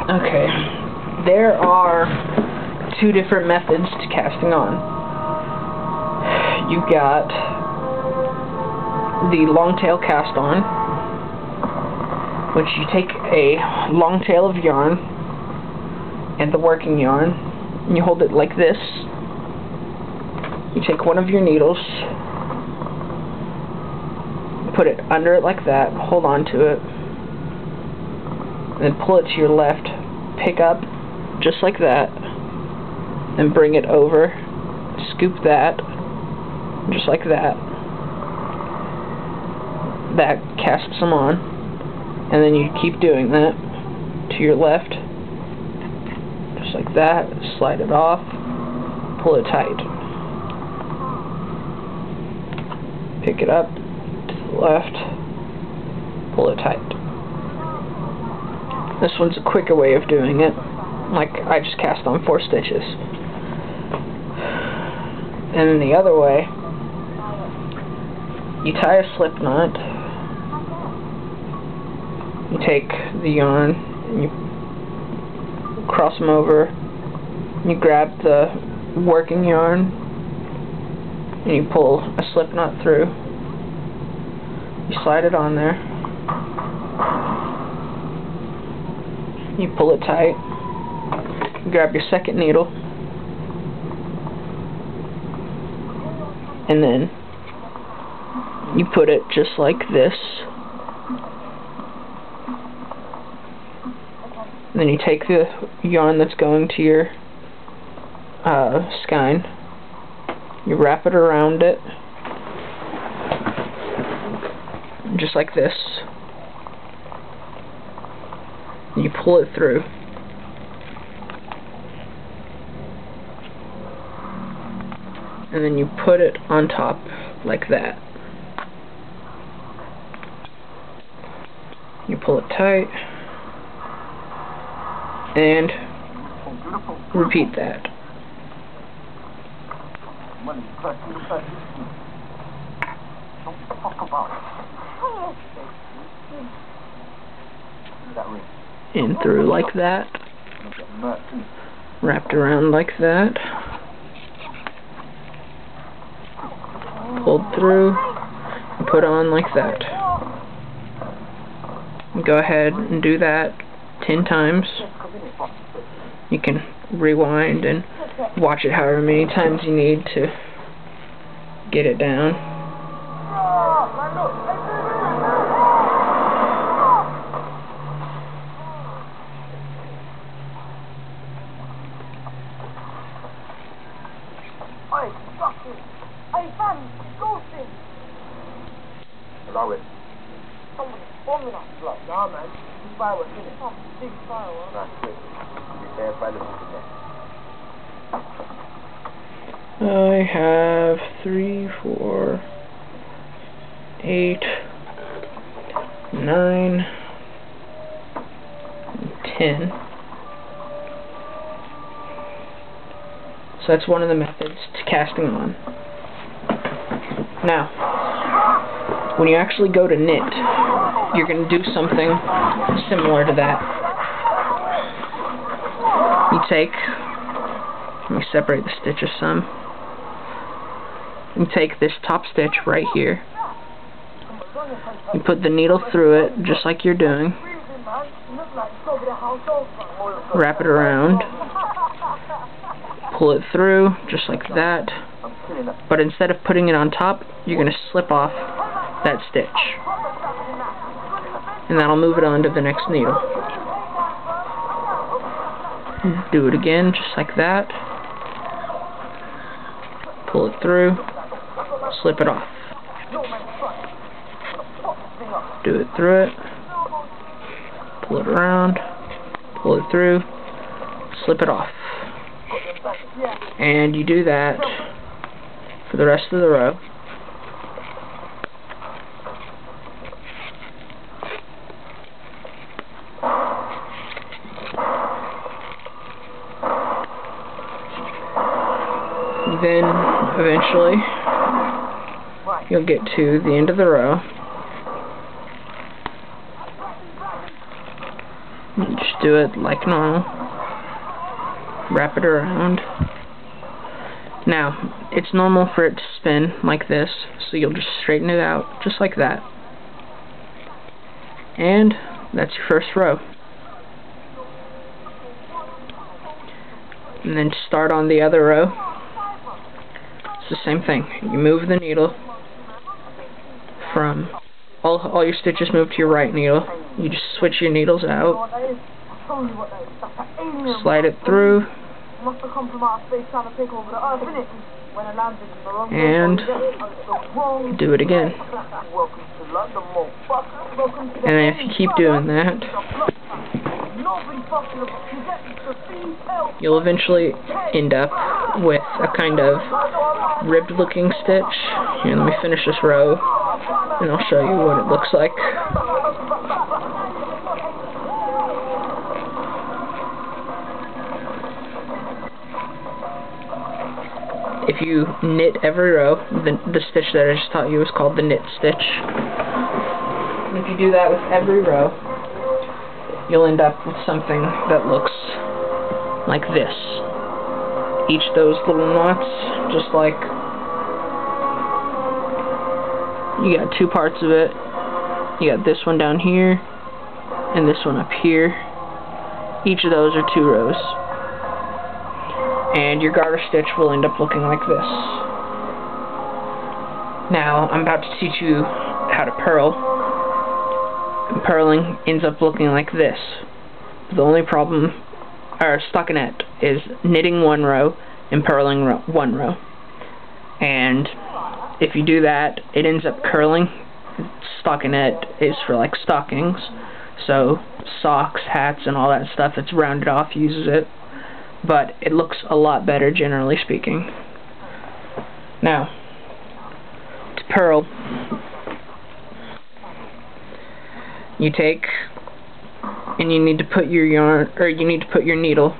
Okay, there are two different methods to casting on. You've got the long tail cast on, which you take a long tail of yarn and the working yarn, and you hold it like this. You take one of your needles, put it under it like that, hold on to it, then pull it to your left, pick up just like that, then bring it over, scoop that, just like that. That casts them on, and then you keep doing that to your left, just like that, slide it off, pull it tight. Pick it up to the left, pull it tight. This one's a quicker way of doing it. Like, I just cast on 4 stitches. And then the other way, you tie a slip knot, you take the yarn, and you cross them over, and you grab the working yarn, and you pull a slip knot through. You slide it on there. You pull it tight. You grab your second needle, and then you put it just like this. And then you take the yarn that's going to your skein. You wrap it around it, just like this. You pull it through. And then you put it on top like that. You pull it tight, and repeat that. In through like that, wrapped around like that, pulled through, and put on like that. Go ahead and do that 10 times. You can rewind and watch it however many times you need to get it down. I have 3, 4, 8, 9, 10. So that's one of the methods to casting on. Now, when you actually go to knit, you're going to do something similar to that. You take, let me separate the stitches some. You take this top stitch right here. You put the needle through it, just like you're doing. Wrap it around. Pull it through, just like that. But instead of putting it on top, you're going to slip off that stitch. And that'll move it on to the next needle. Do it again, just like that. Pull it through, slip it off. Do it through it, pull it around, pull it through, slip it off. And you do that for the rest of the row. Then eventually you'll get to the end of the row, You just do it like normal. Wrap it around. Now, it's normal for it to spin like this, so you'll just straighten it out, just like that. And that's your first row. And then start on the other row. It's the same thing. You move the needle from all your stitches move to your right needle. You just switch your needles out. Slide it through. And do it again. And then if you keep doing that, you'll eventually end up with a kind of ribbed looking stitch. Here, let me finish this row and I'll show you what it looks like. If you knit every row, the stitch that I just taught you is called the knit stitch. And if you do that with every row, you'll end up with something that looks like this. Each of those little knots, just like you got two parts of it. You got this one down here and this one up here. Each of those are 2 rows. And your garter stitch will end up looking like this. Now, I'm about to teach you how to purl. And purling ends up looking like this. The only problem, or stockinette, is knitting 1 row and purling 1 row. And if you do that, it ends up curling. Stockinette is for like stockings, so socks, hats, and all that stuff that's rounded off uses it. But it looks a lot better, generally speaking. Now, to purl, you take and you need to put your yarn, or you need to put your needle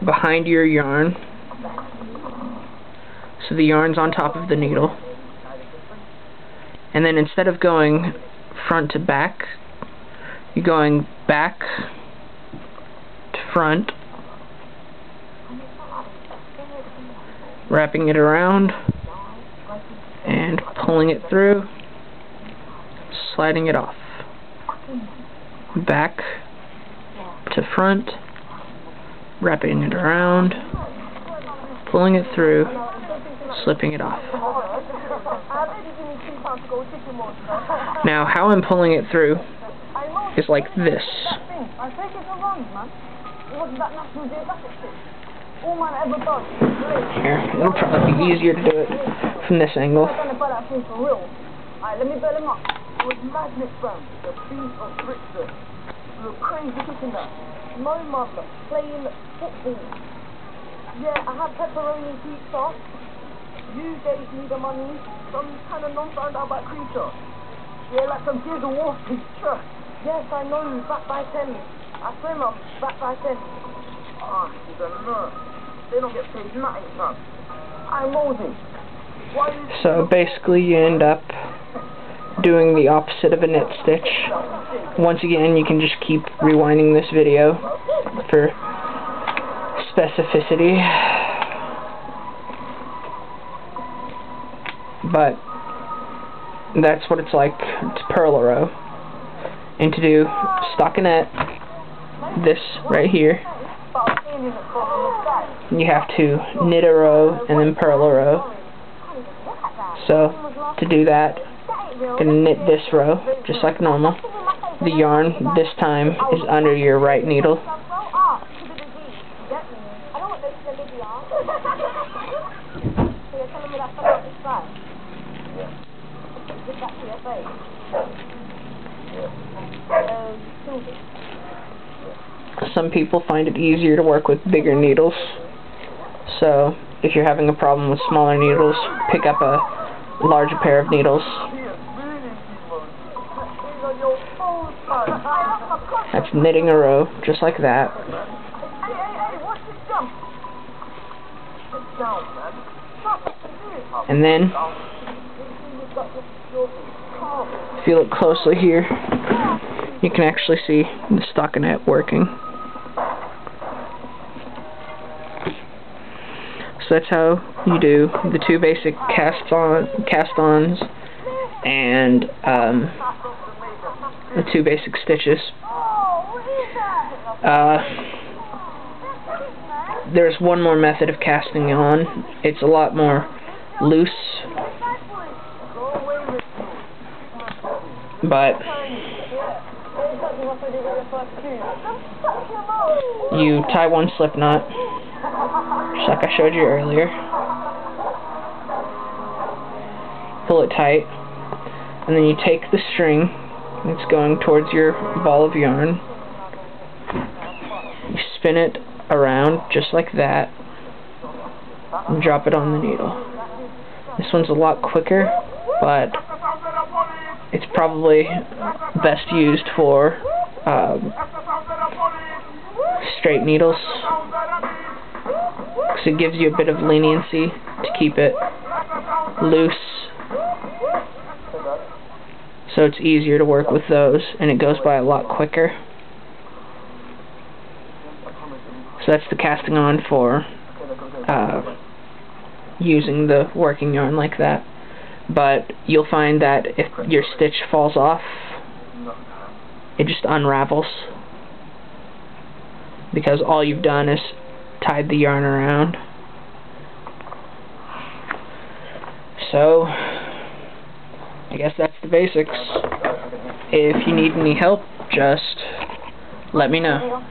behind your yarn, so the yarn's on top of the needle. And then instead of going front to back, you're going back to front, wrapping it around and pulling it through, sliding it off. Back to front, wrapping it around, pulling it through, slipping it off. Now, how I'm pulling it through is like this. Here, it'll probably be easier to do it from this angle. Let me bell him up. It was madness, fam. The beat of Brixton. We were crazy kicking that. No mother. Playing football. Yeah, I had pepperoni pizza. You gave me the money. Some kind of non-found out about creature. Yeah, like some Gears of War picture. Yes, I know. Back by 10. I swim up. Back by 10. Ah, she's a nurse. They don't get paid nothing, fam. I'm Moses. So basically you end up doing the opposite of a knit stitch. Once again, you can just keep rewinding this video for specificity. But that's what it's like to purl a row. And to do stockinette, this right here, you have to knit a row and then purl a row. So, to do that, you're going to knit this row, just like normal. The yarn, this time, is under your right needle. Some people find it easier to work with bigger needles. So, if you're having a problem with smaller needles, pick up a larger pair of needles. That's knitting a row, just like that. And then, if you look closely here, you can actually see the stockinette working. So that's how you do the two basic cast-ons and the two basic stitches. There's one more method of casting on. It's a lot more loose, but you tie one slip knot, just like I showed you earlier, pull it tight, and then you take the string that's going towards your ball of yarn, you spin it around just like that, and drop it on the needle. This one's a lot quicker, but it's probably best used for straight needles, because it gives you a bit of leniency to keep it loose, so it's easier to work with those, and it goes by a lot quicker. So that's the casting on for using the working yarn like that. But you'll find that if your stitch falls off, it just unravels, because all you've done is tied the yarn around. So I guess that's the basics. If you need any help, just let me know.